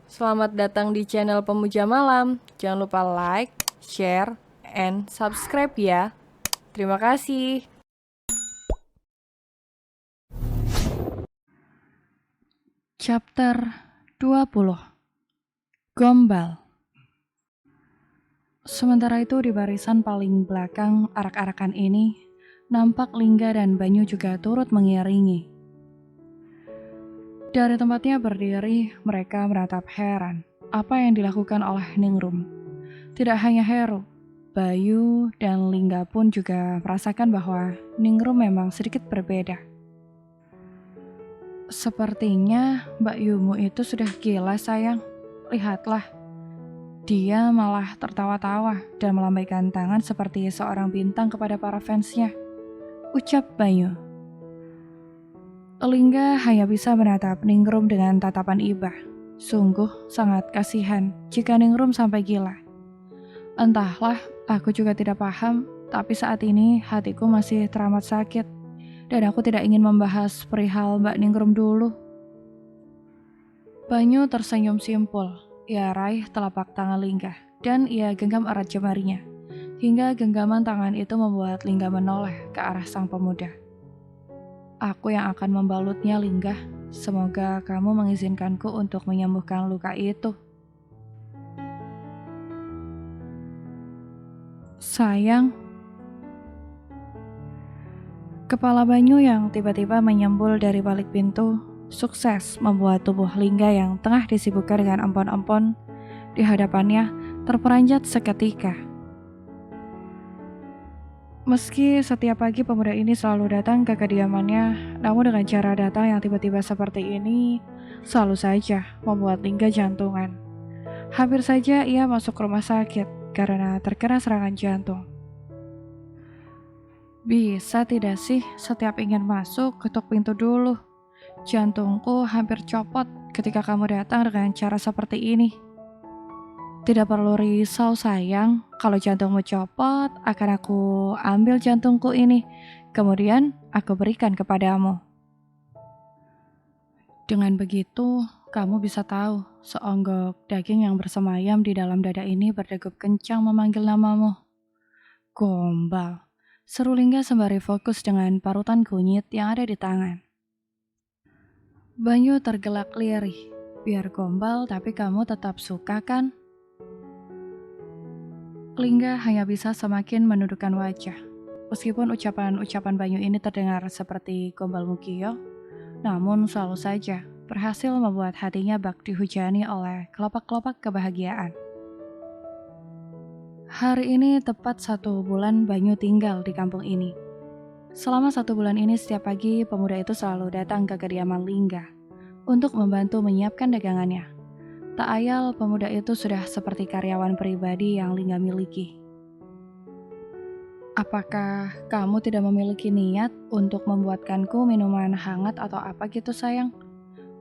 Selamat datang di channel Pemuja Malam. Jangan lupa like, share, and subscribe ya. Terima kasih. Chapter 20. Gombal. Sementara itu di barisan paling belakang arak-arakan ini, nampak Lingga dan Banyu juga turut mengiringi. Dari tempatnya berdiri, mereka menatap heran apa yang dilakukan oleh Ningrum. Tidak hanya Heru, Bayu dan Lingga pun juga merasakan bahwa Ningrum memang sedikit berbeda. Sepertinya Mbak Yumu itu sudah gila sayang. Lihatlah, dia malah tertawa-tawa dan melambaikan tangan seperti seorang bintang kepada para fansnya. Ucap Bayu. Lingga hanya bisa menatap Ningrum dengan tatapan iba. Sungguh sangat kasihan jika Ningrum sampai gila. Entahlah, aku juga tidak paham, tapi saat ini hatiku masih teramat sakit. Dan aku tidak ingin membahas perihal Mbak Ningrum dulu. Banyu tersenyum simpul. Ia raih telapak tangan Lingga, dan ia genggam erat jemarinya. Hingga genggaman tangan itu membuat Lingga menoleh ke arah sang pemuda. Aku yang akan membalutnya, Lingga. Semoga kamu mengizinkanku untuk menyembuhkan luka itu. Sayang. Kepala Banyu yang tiba-tiba menyembul dari balik pintu sukses membuat tubuh Lingga yang tengah disibukkan dengan empon-empon di hadapannya terperanjat seketika. Meski setiap pagi pemuda ini selalu datang ke kediamannya, namun dengan cara datang yang tiba-tiba seperti ini, selalu saja membuat Lingga jantungan. Hampir saja ia masuk rumah sakit karena terkena serangan jantung. Bisa tidak sih setiap ingin masuk ketuk pintu dulu? Jantungku hampir copot ketika kamu datang dengan cara seperti ini. Tidak perlu risau sayang, kalau jantungmu copot akan aku ambil jantungku ini, kemudian aku berikan kepadamu. Dengan begitu, kamu bisa tahu seonggok daging yang bersemayam di dalam dada ini berdegup kencang memanggil namamu. Gombal, seru Lingga sembari fokus dengan parutan kunyit yang ada di tangan. Banyu tergelak lirih, biar gombal tapi kamu tetap suka kan? Lingga hanya bisa semakin menundukkan wajah. Meskipun ucapan-ucapan Banyu ini terdengar seperti gombal mukio, namun selalu saja berhasil membuat hatinya bak dihujani oleh kelopak-kelopak kebahagiaan. Hari ini tepat 1 bulan Banyu tinggal di kampung ini. Selama 1 bulan ini setiap pagi pemuda itu selalu datang ke kediaman Lingga untuk membantu menyiapkan dagangannya. Tak ayal pemuda itu sudah seperti karyawan pribadi yang Lingga miliki. Apakah kamu tidak memiliki niat untuk membuatkanku minuman hangat atau apa gitu sayang?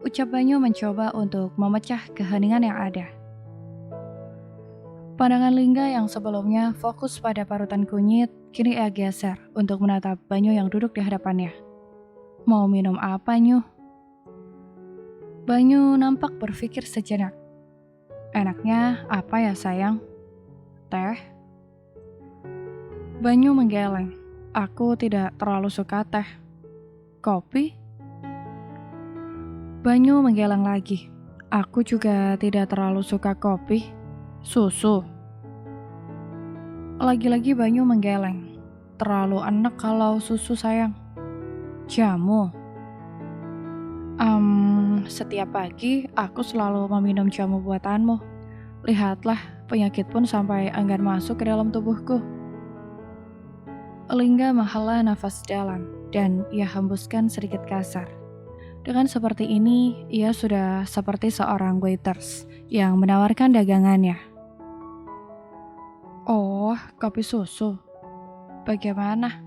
Ucap Banyu mencoba untuk memecah keheningan yang ada. Pandangan Lingga yang sebelumnya fokus pada parutan kunyit, kini ia geser untuk menatap Banyu yang duduk di hadapannya. Mau minum apa, Nyu? Banyu nampak berpikir sejenak. Enaknya apa ya sayang? Teh? Banyu menggeleng. Aku tidak terlalu suka teh. Kopi? Banyu menggeleng lagi. Aku juga tidak terlalu suka kopi. Susu? Lagi-lagi Banyu menggeleng. Terlalu enak kalau susu sayang. Jamu? Setiap pagi aku selalu meminum jamu buatanmu. Lihatlah, penyakit pun sampai enggan masuk ke dalam tubuhku. Lingga menghela nafas dalam dan ia hembuskan sedikit kasar. Dengan seperti ini, ia sudah seperti seorang waiters yang menawarkan dagangannya. Oh, kopi susu. Bagaimana?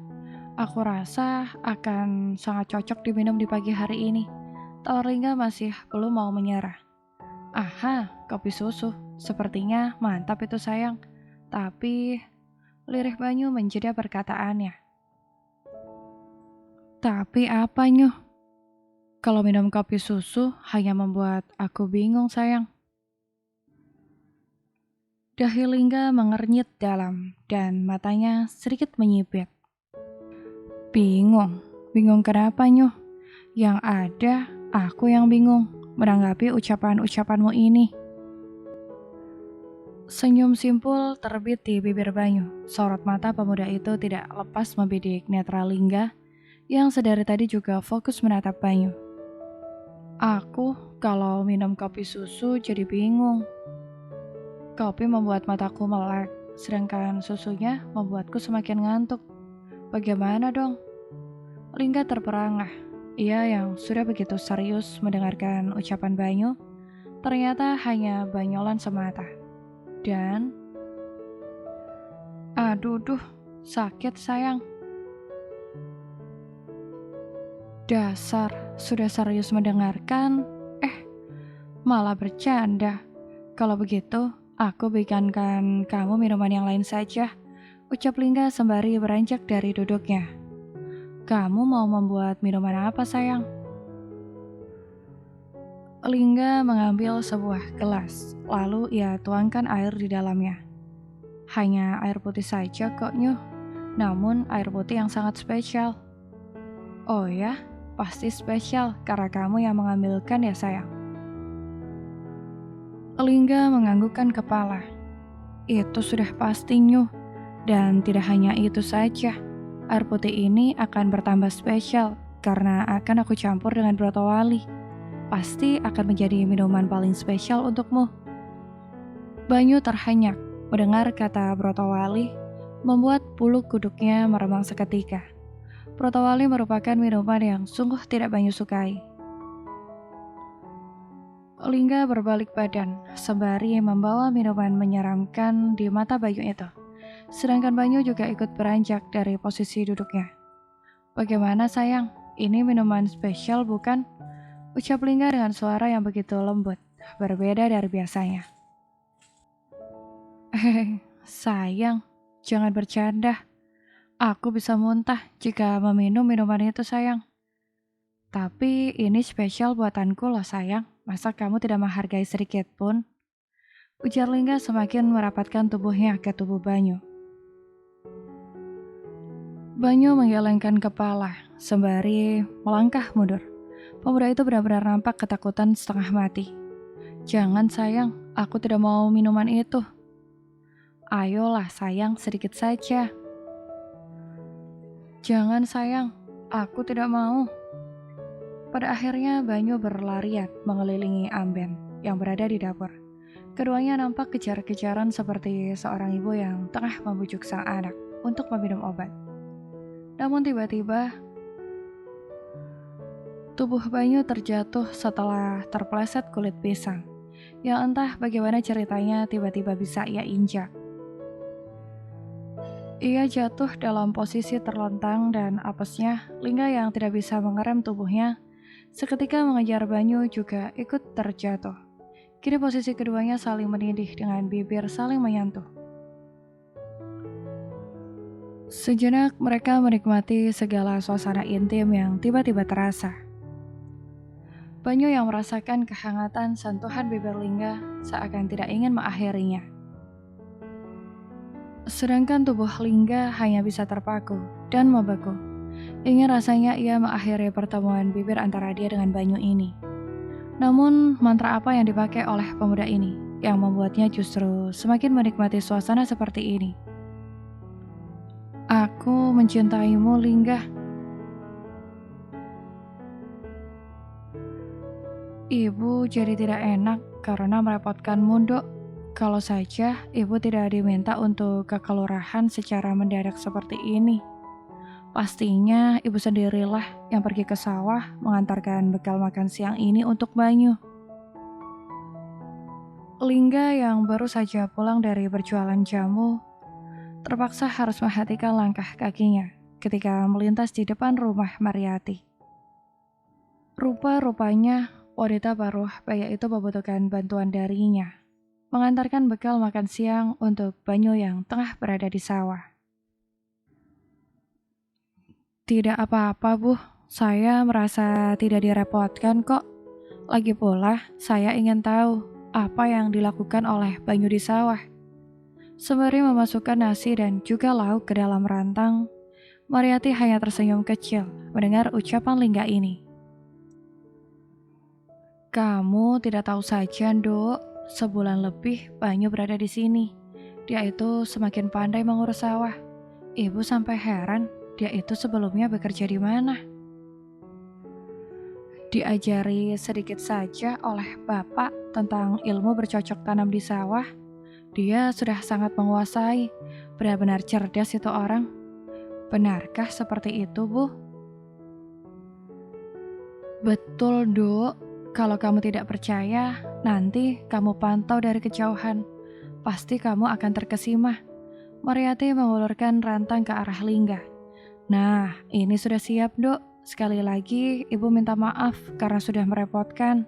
Aku rasa akan sangat cocok diminum di pagi hari ini. Tawar Lingga masih belum mau menyerah. Aha, kopi susu. Sepertinya mantap itu sayang. Tapi lirih Banyu menjeda perkataannya. Tapi apa Nyuh? Kalau minum kopi susu hanya membuat aku bingung sayang. Dahi Lingga mengernyit dalam dan matanya sedikit menyipit. Bingung? Bingung kenapa, Nyuh? Yang ada, aku yang bingung menanggapi ucapan-ucapanmu ini. Senyum simpul terbit di bibir Banyu. Sorot mata pemuda itu tidak lepas membidik netra Lingga yang sedari tadi juga fokus menatap Banyu. Aku kalau minum kopi susu jadi bingung. Kopi membuat mataku melek, sedangkan susunya membuatku semakin ngantuk. Bagaimana dong? Lingga terperangah. Ia yang sudah begitu serius mendengarkan ucapan Banyu, ternyata hanya banyolan semata. Dan, aduh, sakit sayang. Dasar, sudah serius mendengarkan, malah bercanda. Kalau begitu, aku berikankan kamu minuman yang lain saja, ucap Lingga sembari beranjak dari duduknya. Kamu mau membuat minuman apa sayang? Lingga mengambil sebuah gelas, lalu ia tuangkan air di dalamnya. Hanya air putih saja kok, Nyuh. Namun air putih yang sangat spesial. Oh ya, pasti spesial karena kamu yang mengambilkan ya sayang. Lingga menganggukkan kepala. Itu sudah pasti, Nyuh. Dan tidak hanya itu saja. Air putih ini akan bertambah spesial karena akan aku campur dengan brotowali. Pasti akan menjadi minuman paling spesial untukmu. Banyu terhenyak mendengar kata brotowali, membuat bulu kuduknya meremang seketika. Brotowali merupakan minuman yang sungguh tidak Banyu sukai. Lingga berbalik badan, sembari membawa minuman menyeramkan di mata Banyu itu. Sedangkan Banyu juga ikut beranjak dari posisi duduknya. Bagaimana sayang, ini minuman spesial bukan? Ucap Lingga dengan suara yang begitu lembut, berbeda dari biasanya. Sayang, jangan bercanda. Aku bisa muntah jika meminum minuman itu sayang. Tapi ini spesial buatanku loh sayang, masa kamu tidak menghargai sedikit pun? Ujar Lingga semakin merapatkan tubuhnya ke tubuh Banyu. Banyu menggelengkan kepala, sembari melangkah mundur. Pemuda itu benar-benar nampak ketakutan setengah mati. Jangan sayang, aku tidak mau minuman itu. Ayolah sayang, sedikit saja. Jangan sayang, aku tidak mau. Pada akhirnya Banyu berlarian mengelilingi Amben yang berada di dapur. Keduanya nampak kejar-kejaran seperti seorang ibu yang tengah membujuk sang anak untuk meminum obat. Namun tiba-tiba tubuh Banyu terjatuh setelah terpeleset kulit pisang, yang entah bagaimana ceritanya tiba-tiba bisa ia injak. Ia jatuh dalam posisi terlentang dan apesnya, Lingga yang tidak bisa mengerem tubuhnya, seketika mengejar Banyu juga ikut terjatuh. Kini posisi keduanya saling menindih dengan bibir saling menyentuh. Sejenak mereka menikmati segala suasana intim yang tiba-tiba terasa. Banyu yang merasakan kehangatan sentuhan bibir Lingga seakan tidak ingin mengakhirinya. Sedangkan tubuh Lingga hanya bisa terpaku dan membeku. Ingin rasanya ia mengakhiri pertemuan bibir antara dia dengan Banyu ini. Namun mantra apa yang dipakai oleh pemuda ini yang membuatnya justru semakin menikmati suasana seperti ini? Aku mencintaimu, Lingga. Ibu jadi tidak enak karena merepotkanmu, Dok. Kalau saja ibu tidak diminta untuk ke kelurahan secara mendadak seperti ini. Pastinya ibu sendirilah yang pergi ke sawah mengantarkan bekal makan siang ini untuk Banyu. Lingga yang baru saja pulang dari berjualan jamu, terpaksa harus menghentikan langkah kakinya ketika melintas di depan rumah Mariati. Rupa-rupanya wanita paruh baya itu membutuhkan bantuan darinya, mengantarkan bekal makan siang untuk Banyu yang tengah berada di sawah. Tidak apa-apa, Bu. Saya merasa tidak direpotkan kok. Lagi pula, saya ingin tahu apa yang dilakukan oleh Banyu di sawah. Sembari memasukkan nasi dan juga lauk ke dalam rantang, Mariati hanya tersenyum kecil mendengar ucapan Lingga ini. Kamu tidak tahu saja, Dok. Sebulan lebih Banyu berada di sini. Dia itu semakin pandai mengurus sawah. Ibu sampai heran, dia itu sebelumnya bekerja di mana? Diajari sedikit saja oleh Bapak tentang ilmu bercocok tanam di sawah. Dia sudah sangat menguasai. Benar-benar cerdas itu orang. Benarkah seperti itu, Bu? Betul, Dok. Kalau kamu tidak percaya, nanti kamu pantau dari kejauhan. Pasti kamu akan terkesima. Mariati mengulurkan rantang ke arah Lingga. Nah, ini sudah siap, Dok. Sekali lagi, Ibu minta maaf karena sudah merepotkan.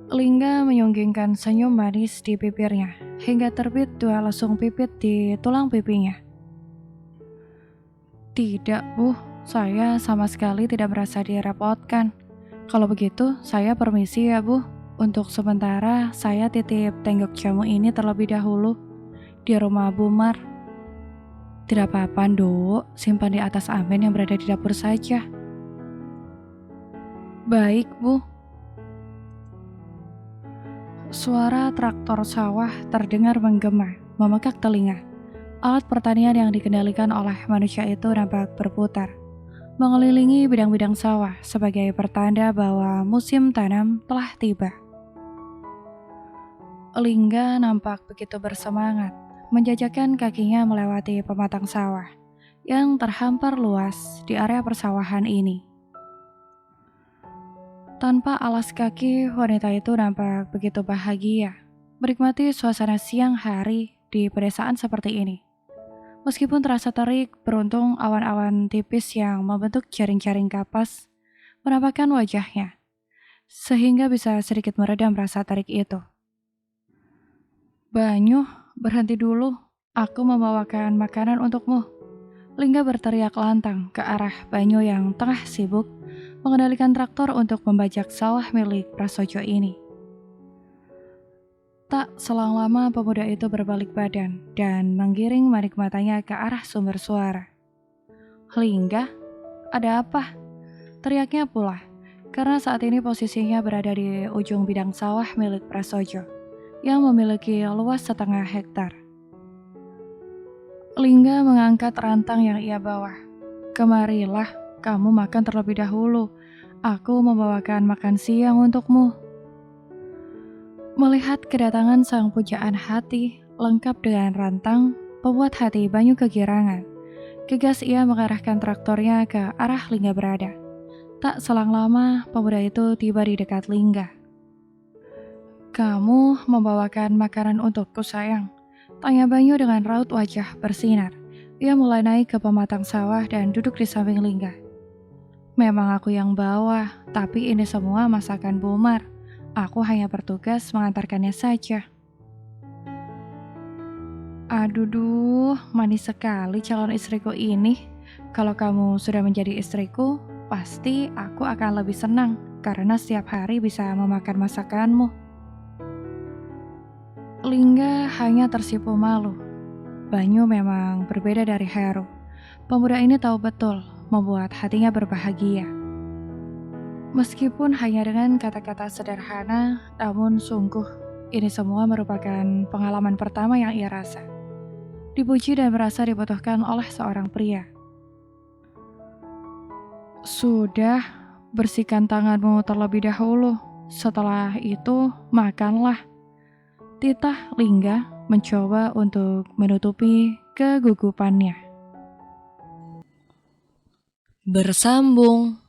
Lingga menyunggingkan senyum manis di bibirnya, hingga terbit dua lesung pipit di tulang pipinya. Tidak, Bu. Saya sama sekali tidak merasa direpotkan. Kalau begitu, saya permisi ya, Bu. Untuk sementara, saya titip tenggok jamu ini terlebih dahulu di rumah Bu Mar. Tidak apa-apa, Dok. Simpan di atas amin yang berada di dapur saja. Baik, Bu. Suara traktor sawah terdengar menggema, memekak telinga. Alat pertanian yang dikendalikan oleh manusia itu nampak berputar, mengelilingi bidang-bidang sawah sebagai pertanda bahwa musim tanam telah tiba. Lingga nampak begitu bersemangat, menjajakan kakinya melewati pematang sawah yang terhampar luas di area persawahan ini. Tanpa alas kaki, wanita itu nampak begitu bahagia, menikmati suasana siang hari di pedesaan seperti ini. Meskipun terasa terik, beruntung awan-awan tipis yang membentuk jaring-jaring kapas menampakkan wajahnya, sehingga bisa sedikit meredam rasa terik itu. Banyu, berhenti dulu. Aku membawakan makanan untukmu. Lingga berteriak lantang ke arah Banyu yang tengah sibuk mengendalikan traktor untuk membajak sawah milik Prasojo ini. Tak selang lama pemuda itu berbalik badan dan menggiring manik matanya ke arah sumber suara. Lingga, ada apa? Teriaknya pula, karena saat ini posisinya berada di ujung bidang sawah milik Prasojo yang memiliki luas setengah hektar. Lingga mengangkat rantang yang ia bawa. Kemarilah, kamu makan terlebih dahulu. Aku membawakan makan siang untukmu. Melihat kedatangan sang pujaan hati, lengkap dengan rantang, membuat hati Banyu kegirangan. Gegas ia mengarahkan traktornya ke arah Lingga berada. Tak selang lama, pemuda itu tiba di dekat Lingga. Kamu membawakan makanan untukku, sayang. Tanya Banyu dengan raut wajah bersinar. Ia mulai naik ke pematang sawah dan duduk di samping Lingga. Memang aku yang bawa, tapi ini semua masakan Bu Mar. Aku hanya bertugas mengantarkannya saja. Aduh, manis sekali calon istriku ini. Kalau kamu sudah menjadi istriku, pasti aku akan lebih senang karena setiap hari bisa memakan masakanmu. Lingga hanya tersipu malu. Banyu memang berbeda dari Heru. Pemuda ini tahu betul membuat hatinya berbahagia. Meskipun hanya dengan kata-kata sederhana, namun sungguh ini semua merupakan pengalaman pertama yang ia rasa. Dipuji dan merasa dibutuhkan oleh seorang pria. Sudah, bersihkan tanganmu terlebih dahulu. Setelah itu, makanlah. Titah Lingga mencoba untuk menutupi kegugupannya. Bersambung.